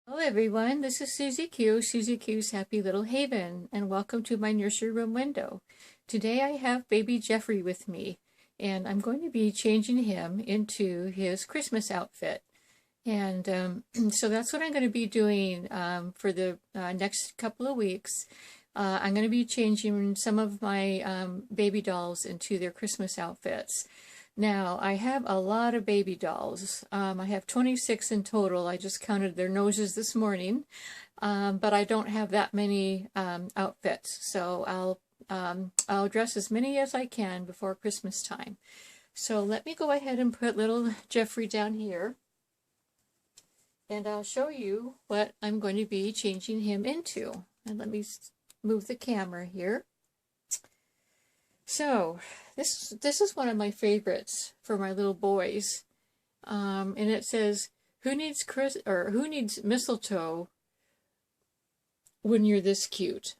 Hello everyone, this is Susie Q, Susie Q's Happy Little Haven, and welcome to my nursery room window. Today I have baby Jeffrey with me, and I'm going to be changing him into his Christmas outfit. And so that's what I'm going to be doing for the next couple of weeks. I'm going to be changing some of my baby dolls into their Christmas outfits. Now, I have a lot of baby dolls. I have 26 in total. I just counted their noses this morning, but I don't have that many outfits. So I'll dress as many as I can before Christmas time. So let me go ahead and put little Jeffrey down here, and I'll show you what I'm going to be changing him into. And let me move the camera here. So this is one of my favorites for my little boys, and it says, "Who needs mistletoe when you're this cute?"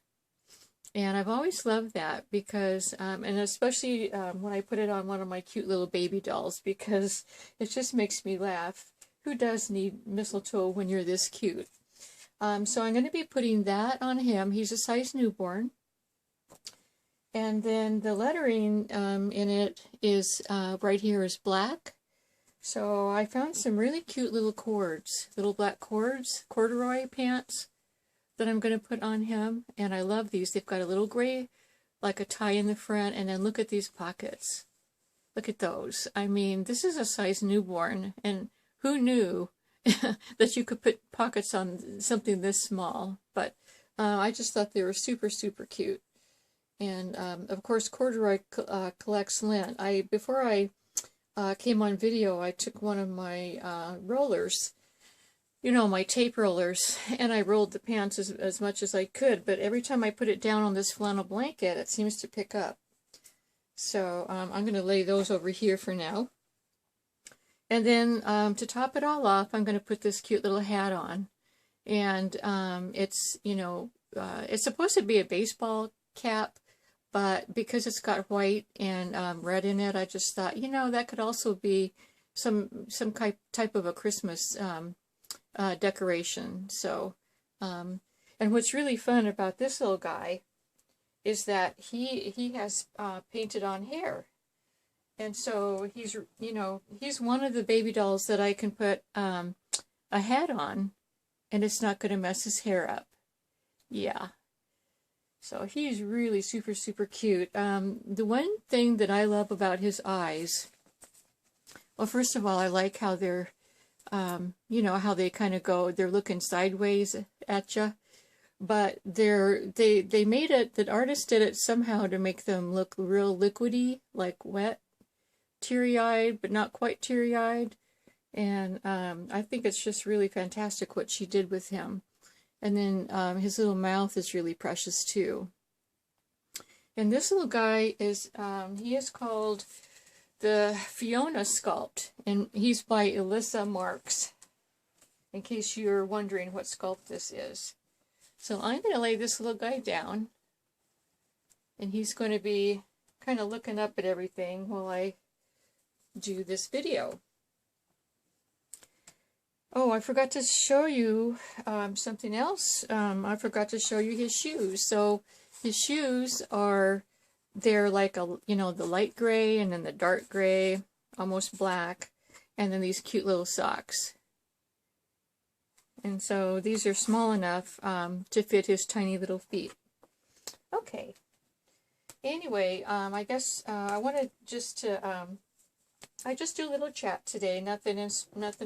And I've always loved that because, and especially when I put it on one of my cute little baby dolls, because it just makes me laugh. Who does need mistletoe when you're this cute? So I'm going to be putting that on him. He's a size newborn. And then the lettering in it is right here is black. So I found some really cute little cords, little black cords, corduroy pants that I'm going to put on him. And I love these. They've got a little gray, like a tie in the front. And then look at these pockets. Look at those. I mean, this is a size newborn. And who knew that you could put pockets on something this small? But I just thought they were super, super cute. And of course, corduroy collects lint. Before I came on video, I took one of my rollers, my tape rollers, and I rolled the pants as much as I could. But every time I put it down on this flannel blanket, it seems to pick up. So I'm going to lay those over here for now. And then to top it all off, I'm going to put this cute little hat on. And it's supposed to be a baseball cap. But because it's got white and red in it, I just thought, that could also be some type of a Christmas decoration. So, and what's really fun about this little guy is that he has painted on hair, and so he's one of the baby dolls that I can put a hat on, and it's not going to mess his hair up. Yeah. So he's really super, super cute. The one thing that I love about his eyes, well, first of all, I like how they're, how they kind of go, they're looking sideways at you. But they made it, the artist did it somehow to make them look real liquidy, like wet, teary-eyed, but not quite teary-eyed. And I think it's just really fantastic what she did with him. And then his little mouth is really precious too. And this little guy is, he is called the Fiona Sculpt, and he's by Elisa Marx, in case you're wondering what sculpt this is. So I'm going to lay this little guy down, and he's going to be kind of looking up at everything while I do this video. Oh, I forgot to show you something else. I forgot to show you his shoes. So his shoes they're like the light gray and then the dark gray, almost black, and then these cute little socks. And so these are small enough to fit his tiny little feet. Okay. Anyway, I guess I wanted I just do a little chat today, nothing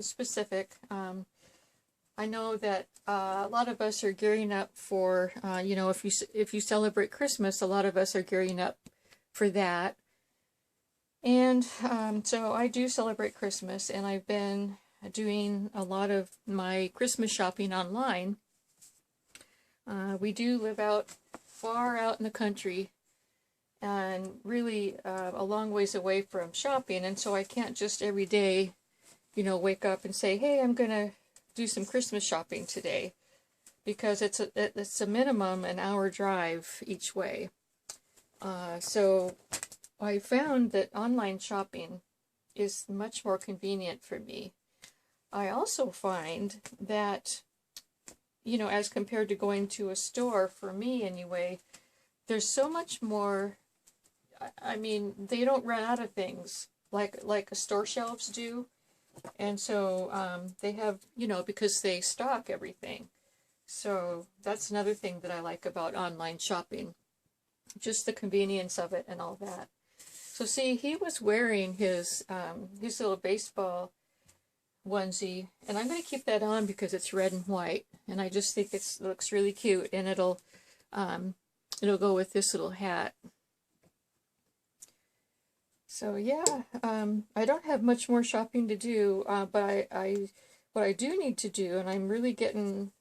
specific. I know that a lot of us are gearing up for, if you celebrate Christmas, a lot of us are gearing up for that. And so I do celebrate Christmas, and I've been doing a lot of my Christmas shopping online. We do live far out in the country, and really a long ways away from shopping, and so I can't just every day, wake up and say, hey, I'm going to do some Christmas shopping today, because it's a minimum an hour drive each way. So I found that online shopping is much more convenient for me. I also find that you know, as compared to going to a store, for me anyway, there's so much more. I mean, they don't run out of things like a store shelves do. And so they have, you know, because they stock everything. So that's another thing that I like about online shopping. Just the convenience of it and all that. So see, he was wearing his little baseball onesie, and I'm going to keep that on because it's red and white, and I just think it looks really cute, and it'll go with this little hat. So yeah, I don't have much more shopping to do, but what I do need to do, and I'm really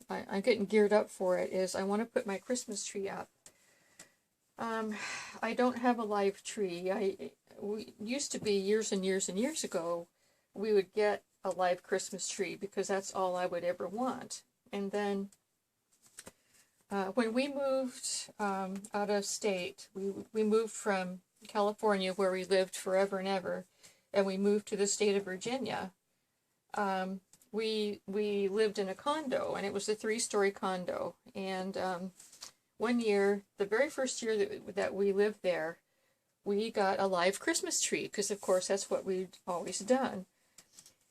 I'm getting geared up for it, is I want to put my Christmas tree up. I don't have a live tree. We used to be years and years and years ago, we would get a live Christmas tree because that's all I would ever want. And then when we moved out of state, we moved from California, where we lived forever and ever, and we moved to the state of Virginia. We lived in a condo, and it was a 3-story condo. And one year, the very first year that we lived there, we got a live Christmas tree, because of course that's what we'd always done.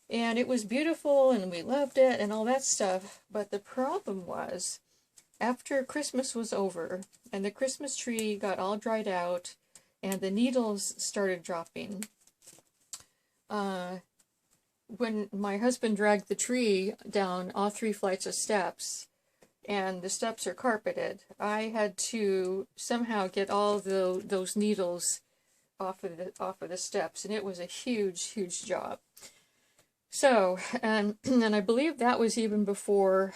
And it was beautiful, and we loved it, and all that stuff. But the problem was, after Christmas was over, and the Christmas tree got all dried out, and the needles started dropping, when my husband dragged the tree down all 3 flights of steps, and the steps are carpeted, I had to somehow get all those needles off of the steps, and it was a huge job. So, and I believe that was even before,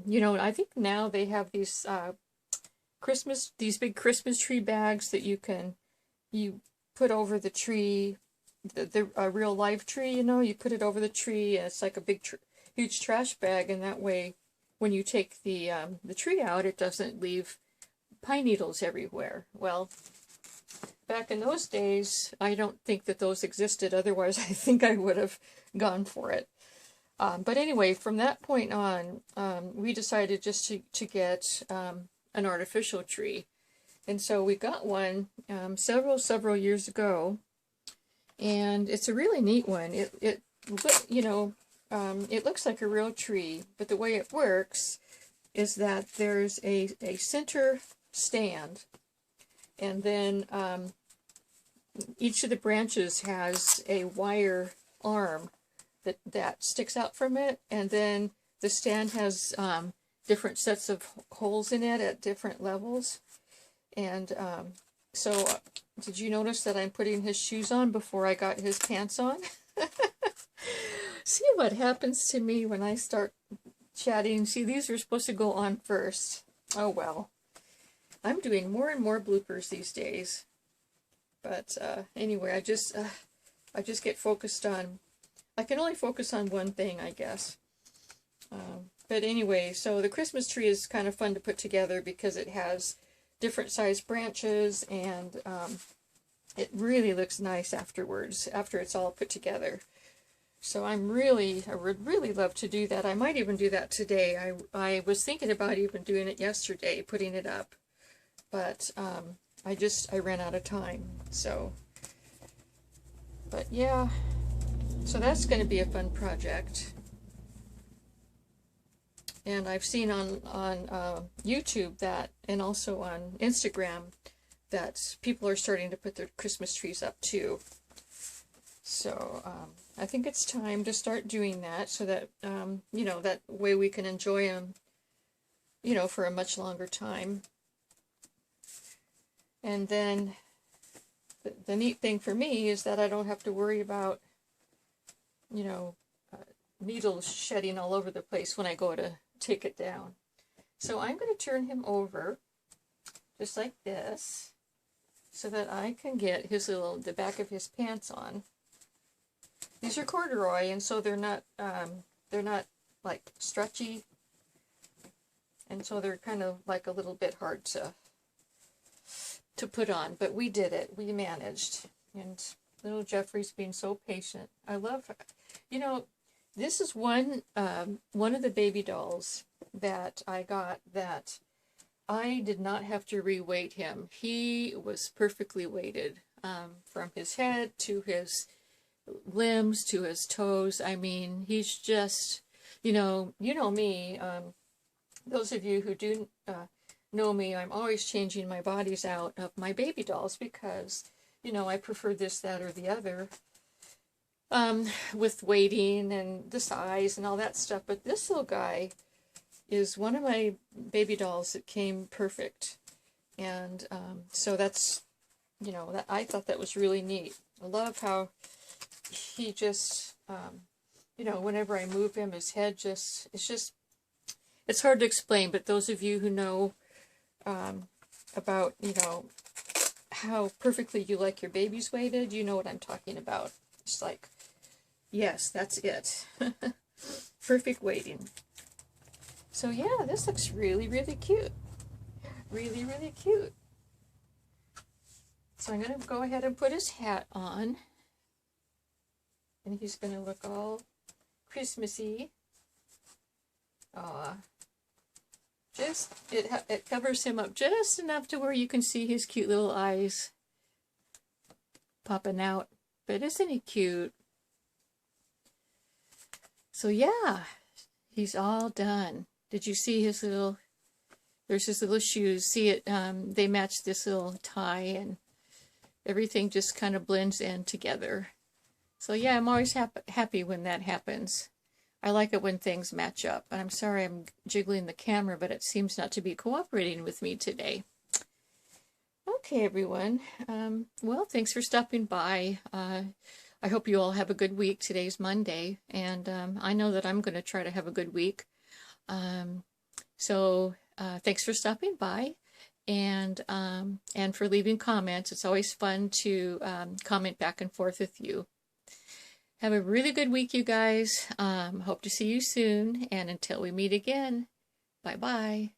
you know, I think now they have these these big Christmas tree bags that you put over the tree, a real live tree, you know, you put it over the tree, and it's like a big, huge trash bag, and that way, when you take the tree out, it doesn't leave pine needles everywhere. Well, back in those days, I don't think that those existed. Otherwise, I think I would have gone for it. But anyway, from that point on, we decided just to get an artificial tree. And so we got one several years ago, and it's a really neat one. It looks like a real tree, but the way it works is that there's a center stand, and then each of the branches has a wire arm that sticks out from it, and then the stand has different sets of holes in it at different levels. And so did you notice that I'm putting his shoes on before I got his pants on? See what happens to me when I start chatting. See, these are supposed to go on first. Oh well. I'm doing more and more bloopers these days. But anyway, I just get focused on, I can only focus on one thing, I guess. But anyway, so the Christmas tree is kind of fun to put together because it has different sized branches, and it really looks nice afterwards, after it's all put together. So I would really love to do that. I might even do that today. I was thinking about even doing it yesterday, putting it up. But I ran out of time. So, but yeah, so that's going to be a fun project. And I've seen on YouTube that, and also on Instagram, that people are starting to put their Christmas trees up too. So I think it's time to start doing that, so that you know, that way we can enjoy them, you know, for a much longer time. And then the neat thing for me is that I don't have to worry about, you know, needles shedding all over the place when I go to take it down. So I'm going to turn him over just like this, so that I can get the back of his pants on. These are corduroy, and so they're not like stretchy, and so they're kind of like a little bit hard to put on, but we did it. We managed. And little Jeffrey's being so patient. I love, you know, this is one of the baby dolls that I got that I did not have to reweight him. He was perfectly weighted, from his head to his limbs to his toes. I mean, he's just, you know me. Those of you who do know me, I'm always changing my bodies out of my baby dolls because, I prefer this, that, or the other. With weighting and the size and all that stuff. But this little guy is one of my baby dolls that came perfect. And so that's, that I thought that was really neat. I love how he just, whenever I move him, his head it's hard to explain, but those of you who know about, how perfectly you like your babies weighted, you know what I'm talking about. It's like, yes, that's it. Perfect weighting. So yeah, this looks really, really cute. Really, really cute. So I'm going to go ahead and put his hat on. And he's going to look all Christmassy. Aw. It covers him up just enough to where you can see his cute little eyes popping out. But isn't he cute? So yeah, he's all done. Did you see his little, there's his little shoes. See it, they match this little tie and everything just kind of blends in together. So yeah, I'm always happy when that happens. I like it when things match up. And I'm sorry I'm jiggling the camera, but it seems not to be cooperating with me today. Okay, everyone. Well, thanks for stopping by. I hope you all have a good week. Today's Monday, and I know that I'm going to try to have a good week. So thanks for stopping by, and for leaving comments. It's always fun to comment back and forth with you. Have a really good week, you guys. Hope to see you soon, and until we meet again, bye-bye.